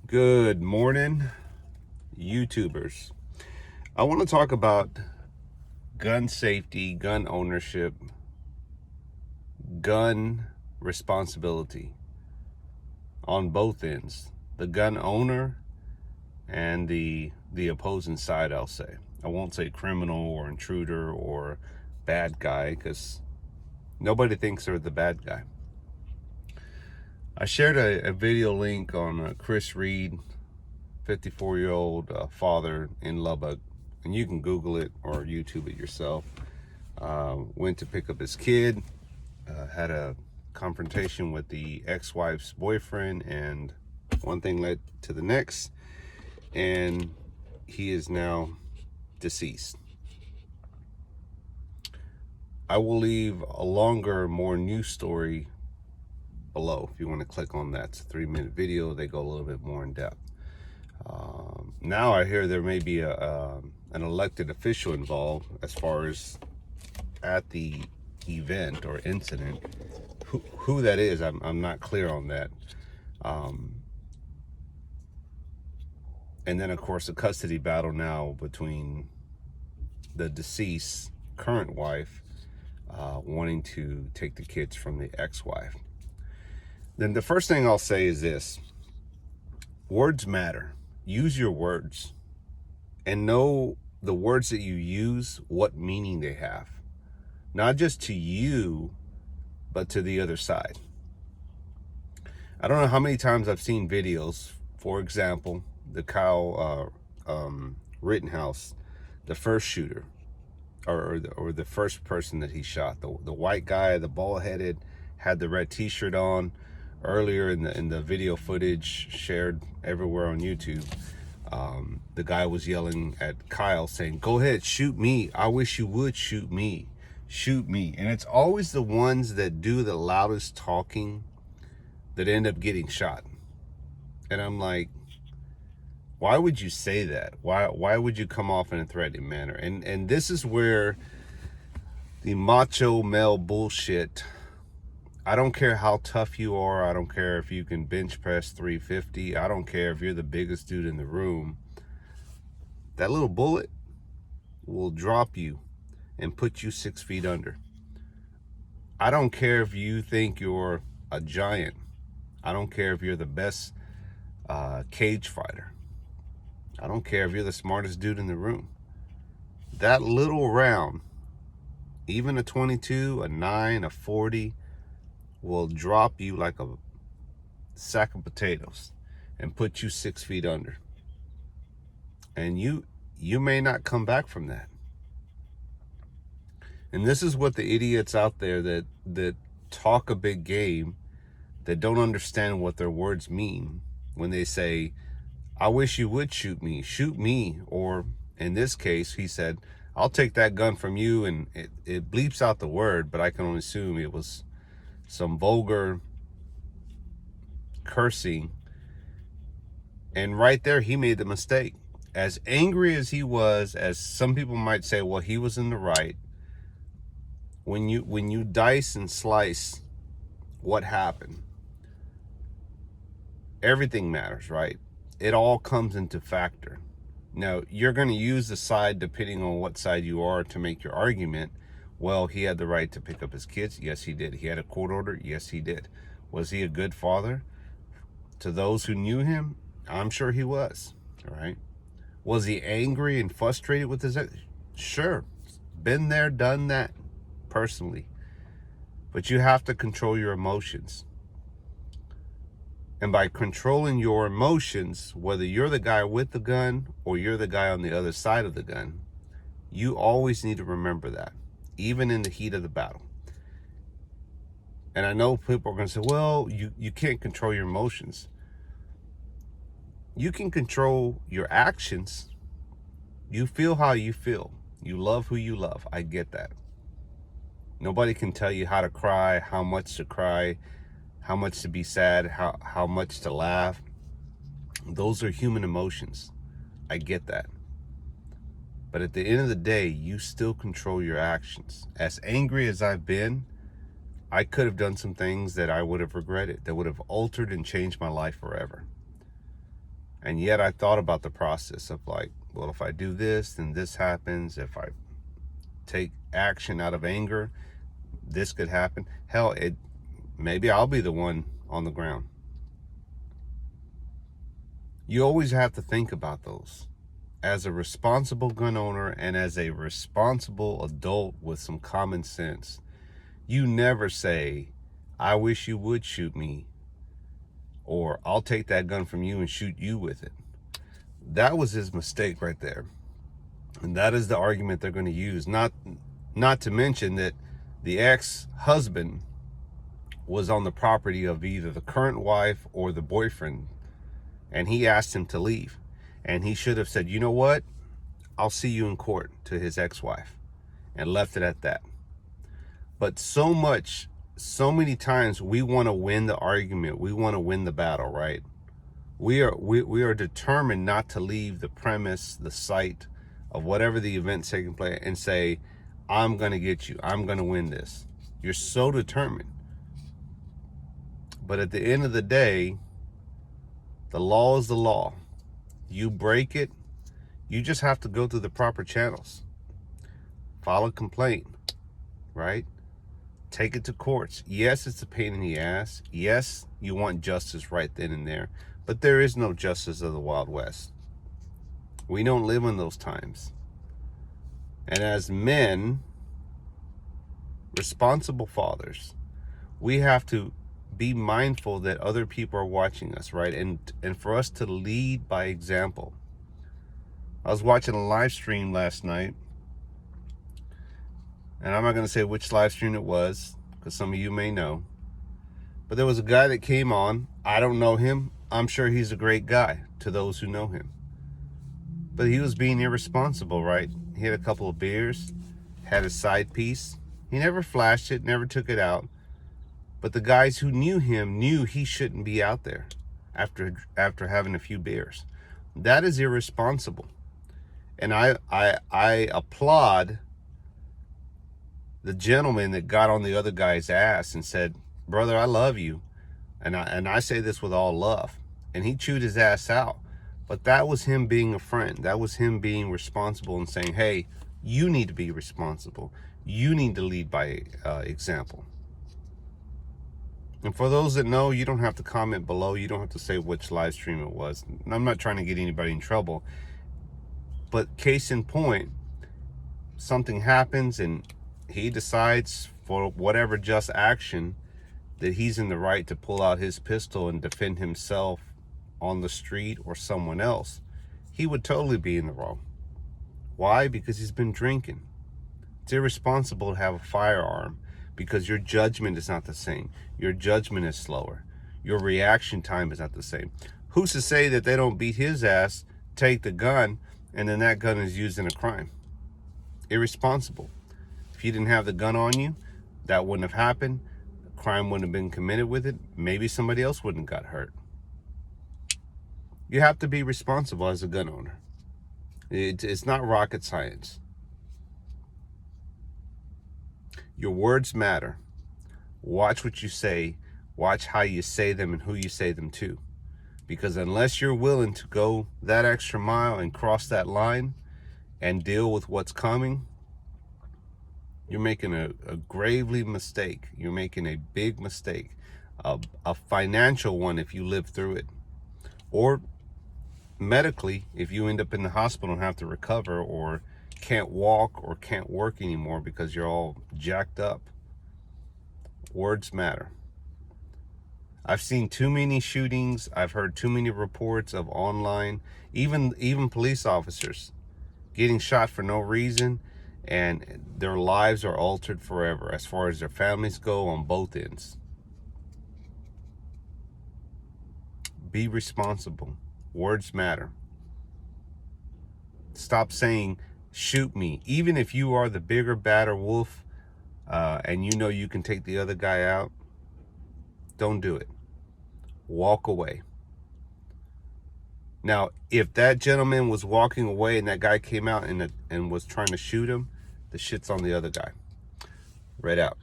Good morning, YouTubers. I want to talk about gun safety, gun ownership, gun responsibility on both ends. The gun owner and the opposing side, I'll say. I won't say criminal or intruder or bad guy, because nobody thinks they're the bad guy. I shared a video link on Chris Reed, 54-year-old father in Lubbock, and you can Google it or YouTube it yourself. Went to pick up his kid, had a confrontation with the ex-wife's boyfriend, and one thing led to the next, and he is now deceased. I will leave a longer, more news story below if you want to click on that. It's a 3-minute video. They go a little bit more in depth. Now I hear there may be an elected official involved as far as at the event or incident. Who that is, I'm not clear on that. And then, of course, a custody battle now between the deceased current wife wanting to take the kids from the ex-wife. Then the first thing I'll say is this: words matter. Use your words and know the words that you use, what meaning they have, not just to you, but to the other side. I don't know how many times I've seen videos, for example, the Kyle Rittenhouse, the first shooter, or the first person that he shot, the white guy, the bald-headed, had the red t-shirt on. Earlier in the video footage shared everywhere on YouTube, the guy was yelling at Kyle saying, "Go ahead, shoot me. I wish you would shoot me. Shoot me." And it's always the ones that do the loudest talking that end up getting shot. And I'm like, why would you say that? Why would you come off in a threatening manner? And this is where the macho male bullshit. I don't care how tough you are. I don't care if you can bench press 350. I don't care if you're the biggest dude in the room. That little bullet will drop you and put you 6 feet under. I don't care if you think you're a giant. I don't care if you're the best cage fighter. I don't care if you're the smartest dude in the room. That little round, even a 22, a 9, a 40, will drop you like a sack of potatoes and put you 6 feet under. And you may not come back from that. And this is what the idiots out there that talk a big game, that don't understand what their words mean when they say, "I wish you would shoot me, shoot me." Or in this case, he said, "I'll take that gun from you," and it bleeps out the word, but I can only assume it was some vulgar cursing. And right there, he made the mistake. As angry as he was, as some people might say, well, he was in the right. When you dice and slice what happened, everything matters, right? It all comes into factor. Now, you're going to use the side depending on what side you are to make your argument. Well, he had the right to pick up his kids. Yes, he did. He had a court order. Yes, he did. Was he a good father? To those who knew him, I'm sure he was. All right. Was he angry and frustrated with his ex? Sure. Been there, done that personally. But you have to control your emotions. And by controlling your emotions, whether you're the guy with the gun or you're the guy on the other side of the gun, you always need to remember that, even in the heat of the battle. And I know people are going to say, well, you can't control your emotions. You can control your actions. You feel how you feel. You love who you love. I get that. Nobody can tell you how to cry, how much to cry, how much to be sad, how much to laugh. Those are human emotions. I get that. But at the end of the day, you still control your actions. As angry as I've been, I could have done some things that I would have regretted, that would have altered and changed my life forever. And yet I thought about the process of like, well, if I do this, then this happens. If I take action out of anger, this could happen. Hell, maybe I'll be the one on the ground. You always have to think about those. As a responsible gun owner and as a responsible adult with some common sense, you never say, I wish you would shoot me, or I'll take that gun from you and shoot you with it. That was his mistake right there. And that is the argument they're going to use. Not to mention that the ex-husband was on the property of either the current wife or the boyfriend, and he asked him to leave. And he should have said, you know what? I'll see you in court, to his ex-wife, and left it at that. But so many times we want to win the argument. We want to win the battle, right? We are determined not to leave the premise, the site of whatever the event's taking place and say, I'm going to get you. I'm going to win this. You're so determined. But at the end of the day, the law is the law. You break it, you just have to go through the proper channels. File a complaint, right? Take it to courts. Yes, it's a pain in the ass. Yes, you want justice right then and there. But there is no justice of the Wild West. We don't live in those times. And as men, responsible fathers, we have to be mindful that other people are watching us, right? And for us to lead by example. I was watching a live stream last night, and I'm not going to say which live stream it was, because some of you may know. But there was a guy that came on. I don't know him. I'm sure he's a great guy to those who know him. But he was being irresponsible, right? He had a couple of beers, had a side piece. He never flashed it, never took it out. But the guys who knew him knew he shouldn't be out there after having a few beers. That is irresponsible. And I applaud the gentleman that got on the other guy's ass and said, brother, I love you. And I say this with all love. And he chewed his ass out. But that was him being a friend. That was him being responsible and saying, hey, you need to be responsible. You need to lead by example. And for those that know, you don't have to comment below. You don't have to say which live stream it was. I'm not trying to get anybody in trouble. But case in point, something happens and he decides for whatever just action that he's in the right to pull out his pistol and defend himself on the street or someone else. He would totally be in the wrong. Why? Because he's been drinking. It's irresponsible to have a firearm because your judgment is not the same. Your judgment is slower. Your reaction time is not the same. Who's to say that they don't beat his ass, take the gun, and then that gun is used in a crime? Irresponsible. If you didn't have the gun on you, that wouldn't have happened. The crime wouldn't have been committed with it. Maybe somebody else wouldn't have got hurt. You have to be responsible as a gun owner. It's not rocket science. Your words matter. Watch what you say. Watch how you say them and who you say them to. Because unless you're willing to go that extra mile and cross that line and deal with what's coming, you're making a gravely mistake. You're making a big mistake. A financial one if you live through it. Or medically, if you end up in the hospital and have to recover, or can't walk or can't work anymore because you're all jacked up. Words matter. I've seen too many shootings. I've heard too many reports of online, even police officers getting shot for no reason, and their lives are altered forever as far as their families go on both ends. Be responsible. Words matter. Stop saying, shoot me. Even if you are the bigger, badder wolf, and you know you can take the other guy out, don't do it. Walk away. Now, if that gentleman was walking away and that guy came out and was trying to shoot him, the shit's on the other guy. Right out.